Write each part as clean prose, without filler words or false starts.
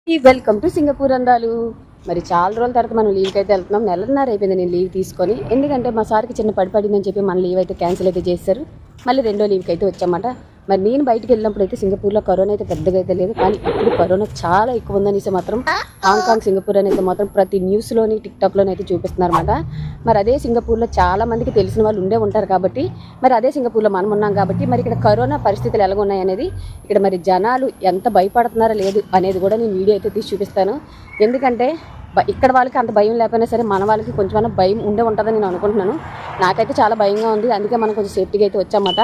Welcome to Singapore అందాలు. మరి చాలా రోజుల తర్వాత మనం లీవ్కి అయితే వెళ్తున్నాం. నెలన్నర అయిపోయింది నేను లీవ్ తీసుకొని. ఎందుకంటే మా సార్కి చిన్న పడిపోయిందని చెప్పి మన లీవ్ అయితే క్యాన్సిల్ అయితే చేశారు. మళ్ళీ రెండో లీవ్కి అయితే వచ్చామాట. మరి నేను బయటికి వెళ్ళినప్పుడు అయితే సింగపూర్లో కరోనా అయితే పెద్దగా అయితే లేదు, కానీ ఇప్పుడు కరోనా చాలా ఎక్కువ ఉందనేసి మాత్రం హాంకాంగ్ సింగపూర్ అనేది మాత్రం ప్రతి న్యూస్లోని టిక్టాక్లోని అయితే చూపిస్తున్నారన్నమాట. మరి అదే సింగపూర్లో చాలా మందికి తెలిసిన వాళ్ళు ఉండే ఉంటారు కాబట్టి, మరి అదే సింగపూర్లో మనం ఉన్నాం కాబట్టి, మరి ఇక్కడ కరోనా పరిస్థితులు ఎలాగ ఉన్నాయి అనేది, ఇక్కడ మరి జనాలు ఎంత భయపడుతున్నారో లేదు అనేది కూడా నేను వీడియో అయితే తీసి చూపిస్తాను. ఎందుకంటే ఇక్కడ వాళ్ళకి అంత భయం లేకపోయినా సరే మన వాళ్ళకి కొంచెం భయం ఉంటుందని నేను అనుకుంటున్నాను. నాకైతే చాలా భయంగా ఉంది, అందుకే మనం కొంచెం సేఫ్టీగా అయితే వచ్చామన్నమాట.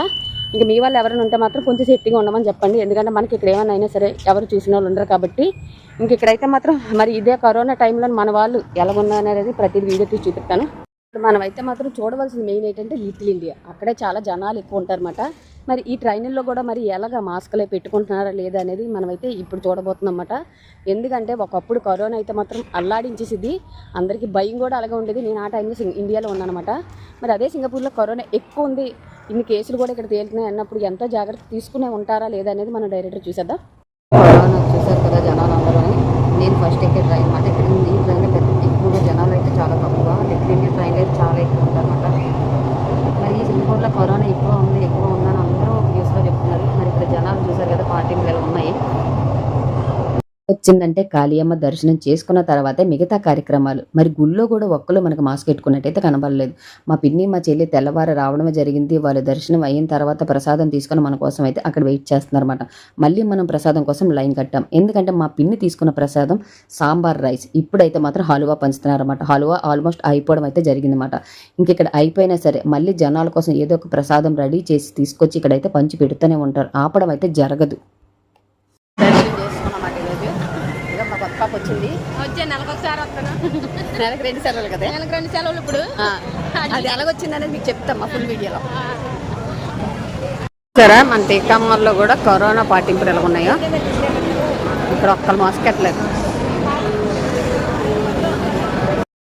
ఇంకా మీ వాళ్ళు ఎవరైనా ఉంటే మాత్రం కొంచెం సేఫ్టీగా ఉండమని చెప్పండి. ఎందుకంటే మనకి ఇక్కడ ఏమైనా అయినా సరే ఎవరు చూసిన వాళ్ళు ఉండరు కాబట్టి. ఇంక ఇక్కడైతే మాత్రం మరి ఇదే కరోనా టైంలో మన వాళ్ళు ఎలా ఉన్నారనేది ప్రతి వీడియో తీసి చూపిస్తాను. మనమైతే మాత్రం చూడవలసిన మెయిన్ ఏంటంటే లిటిల్ ఇండియా. అక్కడే చాలా జనాలు ఎక్కువ ఉంటారన్నమాట. మరి ఈ ట్రైన్లో కూడా మరి ఎలాగ మాస్కులే పెట్టుకుంటున్నారా లేదా అనేది మనమైతే ఇప్పుడు చూడబోతున్నాం అన్నమాట. ఎందుకంటే ఒకప్పుడు కరోనా అయితే మాత్రం అల్లాడించేసింది, అందరికీ భయం కూడా అలాగే ఉండేది. నేను ఆ టైంలో ఇండియాలో ఉన్నానమాట. మరి అదే సింగపూర్లో కరోనా ఎక్కువ ఉంది, ఇన్ని కేసులు కూడా ఇక్కడ తేలుతున్నాయి అన్నప్పుడు ఎంతో జాగ్రత్త తీసుకునే ఉంటారా లేదా అనేది మనం డైరెక్ట్గా చూసేద్దాం. కరోనా చూసారు కదా జనాలు అందరూ. నేను ఫస్ట్ ఎక్కే ట్రైన్ అన్నమాట. ఇక్కడ ఈ ట్రైన్లో ఎక్కువగా జనాలు అయితే చాలా తక్కువ, లిటిల్ ఇండియా ట్రైన్లో అయితే చాలా ఎక్కువ ఉంటారన్నమాట. మరి ఈ సింగపూర్లో కరోనా ఎక్కువ ఉందని అందరూ న్యూస్లో చెప్తున్నారు. మరి ఇక్కడ జనాలు చూసారు కదా, పార్టీలు ఎలా ఉన్నాయి. వచ్చిందంటే కాళీయమ్మ దర్శనం చేసుకున్న తర్వాతే మిగతా కార్యక్రమాలు. మరి గుళ్ళో కూడా ఒక్కరు మనకు మాస్క్ పెట్టుకున్నట్టయితే కనబడలేదు. మా పిన్ని మా చెల్లి తెల్లవారు రావడమే జరిగింది. వాళ్ళు దర్శనం అయిన తర్వాత ప్రసాదం తీసుకొని మన కోసం అయితే అక్కడ వెయిట్ చేస్తున్నారన్నమాట. మళ్ళీ మనం ప్రసాదం కోసం లైన్ కట్టాం. ఎందుకంటే మా పిన్ని తీసుకున్న ప్రసాదం సాంబార్ రైస్. ఇప్పుడైతే మాత్రం హల్వా పంచుతున్నారన్నమాట. హల్వా ఆల్మోస్ట్ అయిపోవడం అయితే జరిగిందన్నమాట. ఇంక ఇక్కడ అయిపోయినా సరే మళ్ళీ జనాల కోసం ఏదో ఒక ప్రసాదం రెడీ చేసి తీసుకొచ్చి ఇక్కడైతే పంచి పెడుతూనే ఉంటారు. ఆపడం అయితే జరగదు. పాప వచ్చింది, నెలకు ఒకసారి వస్తాను. నెలకు 2 సెలవులు కదా, నెలకు 2 సెలవులు. ఇప్పుడు అది ఎలాగొచ్చింది అనేది మీకు చెప్తాం మా ఫుల్ వీడియోలో. సరే మన టీకామల్లో కూడా కరోనా పాటింపులు ఎలా ఉన్నాయో. ఇక్కడ ఒక్కరు మాస్క్ పెట్టలేదు,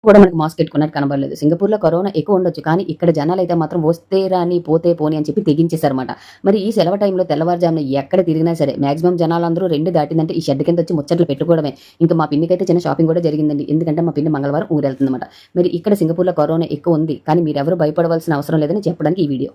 కూడా మనకి మాస్క్ పెట్టుకున్నట్టు కనబడలేదు. సింగపూర్లో కరోనా ఎక్కువ ఉండొచ్చు, కానీ ఇక్కడ జనాలు అయితే మాత్రం వస్తే రాని పోతే పోని అని చెప్పి తెగించేశారన్నమాట. మరి ఈ సెలవు టైంలో తెల్లవారుజామున ఎక్కడ తిరిగినా సరే మాక్సిమం జనాలందరూ 2 దాటిందంటే ఈ షెడ్ కింద వచ్చి ముచ్చట్లు పెట్టుకోవడమే. ఇంకా మా పిన్నికి అయితే చిన్న షాపింగ్ కూడా జరిగిందండి, ఎందుకంటే మా పిన్ని మంగళవారం ఊరు వెళ్తుందన్నమాట. మరి ఇక్కడ సింగపూర్లో కరోనా ఎక్కువ ఉంది, కానీ మీరెవరూ భయపడవలసిన అవసరం లేదని చెప్పడానికి ఈ వీడియో.